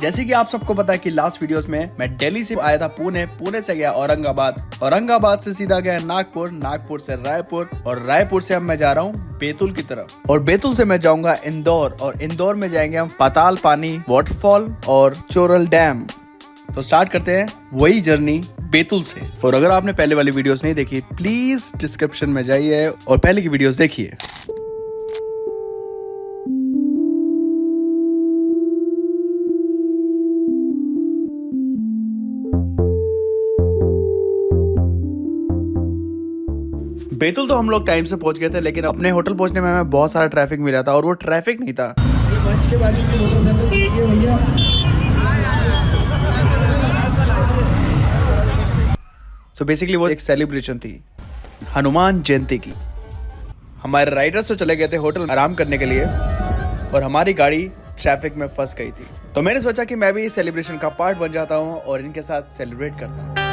जैसे कि आप सबको पता है कि लास्ट वीडियोस में मैं दिल्ली से आया था पुणे, पुणे से गया औरंगाबाद, औरंगाबाद से सीधा गया नागपुर, नागपुर से रायपुर और रायपुर से अब मैं जा रहा हूँ बैतूल की तरफ और बैतूल से मैं जाऊंगा इंदौर और इंदौर में जाएंगे हम पाताल पानी वाटरफॉल और चोरल डैम। तो स्टार्ट करते हैं वही जर्नी बैतूल से। और अगर आपने पहले वाली वीडियोस नहीं देखी प्लीज डिस्क्रिप्शन में जाइए और पहले की वीडियोस देखिए। बैतूल तो हम लोग टाइम से पहुंच गए थे, लेकिन अपने होटल पहुंचने में हमें बहुत सारा ट्रैफिक मिला था और वो ट्रैफिक नहीं था। मंच के बाजू की मोटरसाइकिल देखिए भैया। सो बेसिकली वो एक सेलिब्रेशन थी हनुमान जयंती की। हमारे राइडर्स तो चले गए थे होटल आराम करने के लिए और हमारी गाड़ी ट्रैफिक में फंस गई थी। तो मैंने सोचा कि मैं भी इस सेलिब्रेशन का पार्ट बन जाता हूँ और इनके साथ सेलिब्रेट करता हूँ।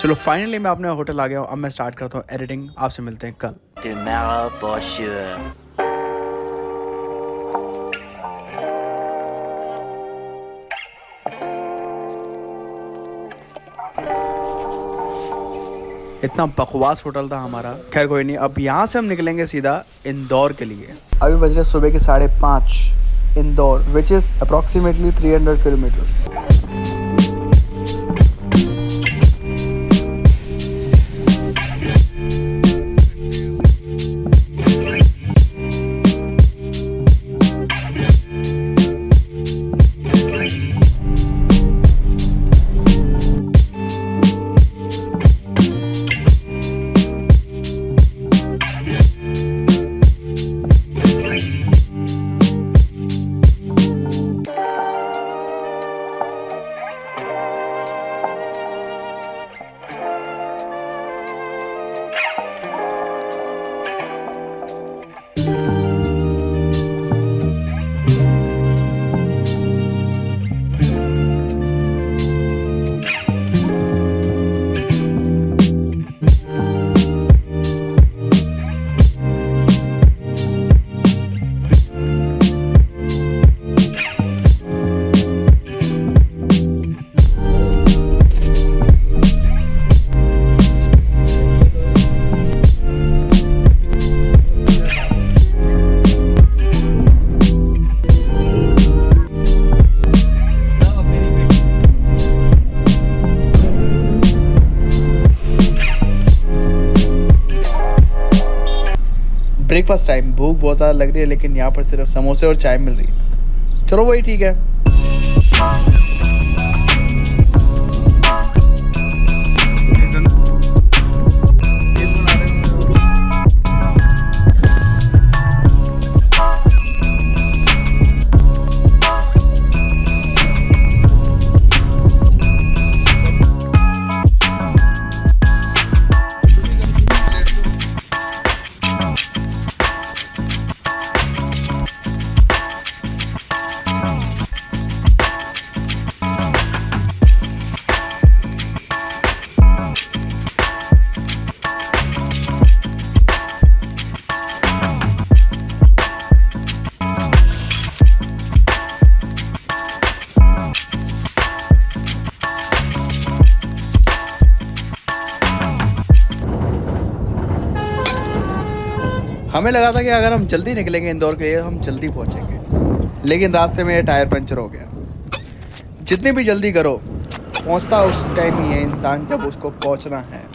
चलो फाइनली मैं अपने होटल आ गया हूँ। अब मैं स्टार्ट करता हूँ एडिटिंग। आपसे मिलते हैं कल। Tomorrow for sure. इतना बकवास होटल था हमारा। खैर कोई नहीं, अब यहाँ से हम निकलेंगे सीधा इंदौर के लिए। अभी बज रहे सुबह के 5:30। Indore which is approximately 300 kilometres. Breakfast time. भूख बहुत ज़्यादा लग रही है लेकिन यहाँ पर सिर्फ समोसे और चाय मिल रही है। चलो वही ठीक है। हमें लगा था कि अगर हम जल्दी निकलेंगे इंदौर के लिए तो हम जल्दी पहुंचेंगे, लेकिन रास्ते में टायर पंचर हो गया। जितनी भी जल्दी करो, पहुंचता उस टाइम ही है इंसान जब उसको पहुंचना है।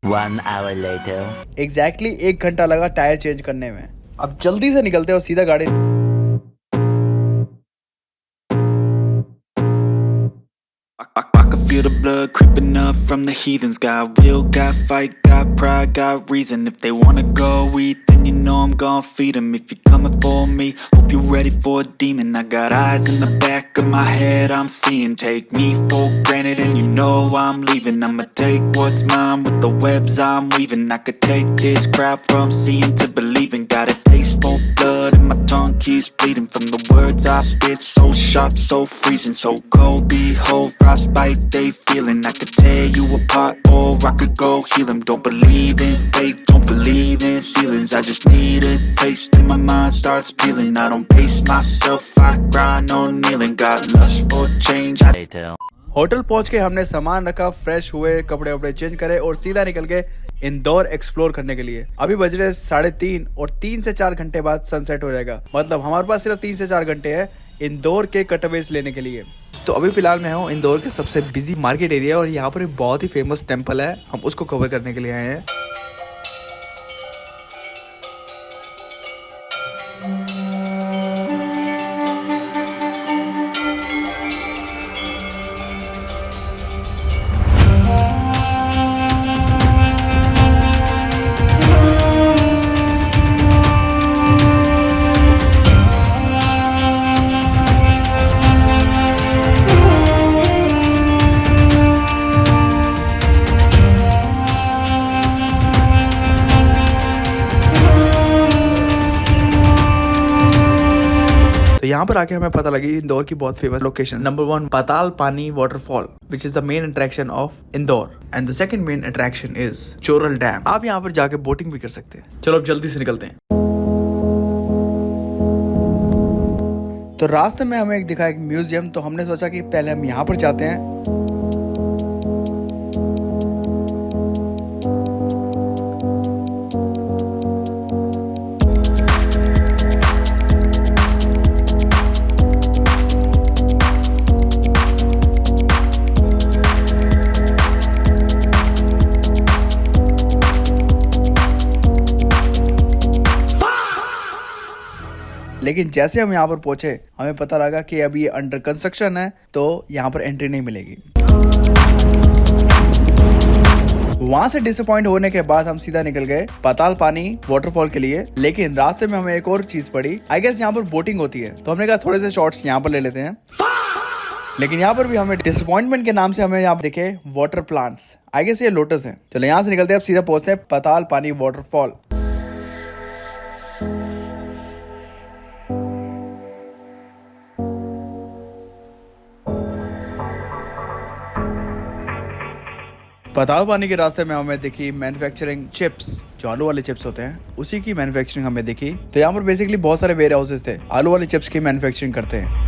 One hour later. एग्जैक्टली 1 घंटा लगा टायर चेंज करने में। अब जल्दी से निकलते हैं और सीधा गाड़ी। I can feel the blood creeping up from the heathens. Got will, got fight, got pride, got reason. If they wanna go eat, then you know I'm gon' feed them. If you're coming for me, hope you're ready for a demon. I got eyes in the back of my head, I'm seeing. Take me for granted and you know I'm leaving. I'ma take what's mine with the webs I'm weaving. I could take this crowd from seeing to believing. Got a taste for blood and my tongue keeps bleeding. From the words I spit, so sharp, so freezing. So cold, behold, frostbite they feeling. I could tear you apart or I could go heal them. Don't believe in fate, don't believe in ceilings. I just need a taste and my mind starts peeling. I don't pace myself, I grind on kneeling. Got lust for change. Later. Hotel पहुंच के हमने सामान रखा, fresh हुए, कपड़े वपड़े change करे और सीधा निकल गए इंदौर एक्सप्लोर करने के लिए। अभी बज रहे 3:30 और 3 से 4 घंटे बाद सनसेट हो जाएगा। मतलब हमारे पास सिर्फ 3 से 4 घंटे है इंदौर के कटअवेज लेने के लिए। तो अभी फिलहाल मैं हूँ इंदौर के सबसे बिजी मार्केट एरिया और यहाँ पर एक बहुत ही फेमस टेम्पल है, हम उसको कवर करने के लिए आए हैं। तो यहाँ पर आके हमें पता लगी इंदौर की बहुत फेमस लोकेशन। नंबर 1 पाताल पानी waterfall which is the main attraction of Indore and the second main attraction is Choral dam. आप यहाँ पर जाके बोटिंग भी कर सकते हैं। चलो अब जल्दी से निकलते हैं। तो रास्ते में हमें एक दिखा एक म्यूजियम, तो हमने सोचा कि पहले हम यहाँ पर जाते हैं। लेकिन जैसे हम यहाँ पर पहुंचे हमें पता लगा कि अभी ये अंडर कंस्ट्रक्शन है, तो यहाँ पर एंट्री नहीं मिलेगी। वहां से डिसअपॉइंट होने के बाद हम सीधा निकल गए पाताल पानी वाटरफॉल के लिए। लेकिन रास्ते में हमें एक और चीज पड़ी, आई गेस यहाँ पर बोटिंग होती है, तो हमने कहा थोड़े से शॉट्स यहाँ पर ले लेते हैं। लेकिन यहाँ पर भी हमें डिसअपॉइंटमेंट के नाम से हमें यहाँ दिखे वाटर प्लांट्स, आई गेस ये लोटस है। चलो यहाँ से निकलते हैं, अब सीधा पहुंचते हैं पाताल पानी वाटरफॉल। पाताल पानी के रास्ते में हमें दिखी मैन्युफैक्चरिंग चिप्स, जो आलू वाले चिप्स होते हैं उसी की मैन्युफैक्चरिंग हमें दिखी। तो यहाँ पर बेसिकली बहुत सारे वेयर हाउसेस थे, आलू वाले चिप्स की मैन्युफैक्चरिंग करते हैं।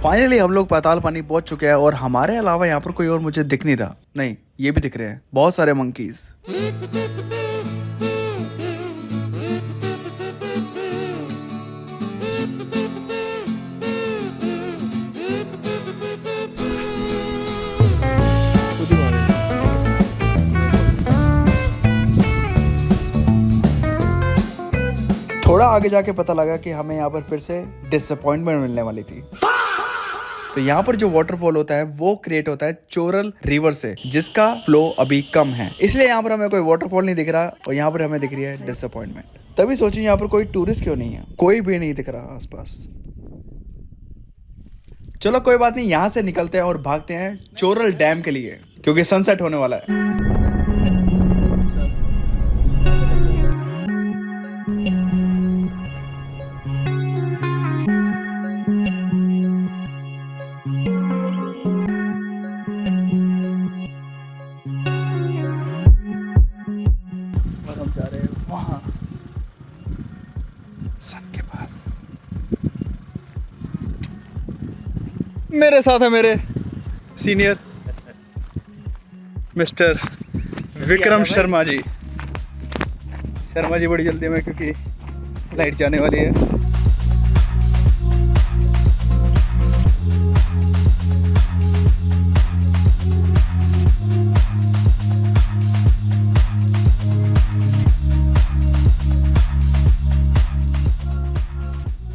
फाइनली हम लोग पाताल पानी पहुंच चुके हैं और हमारे अलावा यहाँ पर कोई और मुझे दिख नहीं रहा। नहीं, ये भी दिख रहे हैं बहुत सारे मंकीज। थोड़ा आगे जाके पता लगा कि हमें यहाँ पर फिर से डिसअपॉइंटमेंट मिलने वाली थी। तो यहाँ पर जो वाटरफॉल होता है वो क्रिएट होता है चोरल रिवर से, जिसका फ्लो अभी कम है, इसलिए यहाँ पर हमें कोई वाटरफॉल नहीं दिख रहा और यहाँ पर हमें दिख रही है डिसअपॉइंटमेंट। तभी सोचिए यहाँ पर कोई टूरिस्ट क्यों नहीं है, कोई भी नहीं दिख रहा आसपास। चलो कोई बात नहीं, यहाँ से निकलते हैं और भागते हैं चोरल डैम के लिए, क्योंकि सनसेट होने वाला है। मेरे साथ है मेरे सीनियर मिस्टर विक्रम शर्मा जी। शर्मा जी बड़ी जल्दी में क्योंकि लाइट जाने वाली है।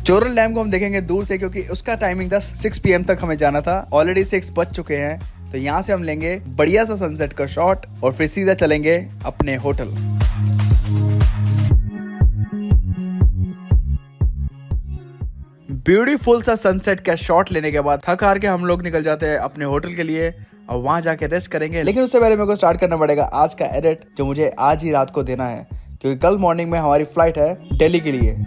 चोरल डैम को हम देखेंगे दूर से क्योंकि उसका टाइमिंग था 6 PM तक हमें जाना था। ऑलरेडी 6 बज चुके हैं, तो यहाँ से हम लेंगे बढ़िया सा सनसेट का शॉट और फिर सीधा चलेंगे अपने होटल। ब्यूटीफुल सा सनसेट का शॉट लेने के बाद थक हार के हम लोग निकल जाते हैं अपने होटल के लिए और वहां जाके रेस्ट करेंगे। लेकिन उससे पहले मेरे को स्टार्ट करना पड़ेगा आज का एडिट, जो मुझे आज ही रात को देना है क्योंकि कल मॉर्निंग में हमारी फ्लाइट है दिल्ली के लिए।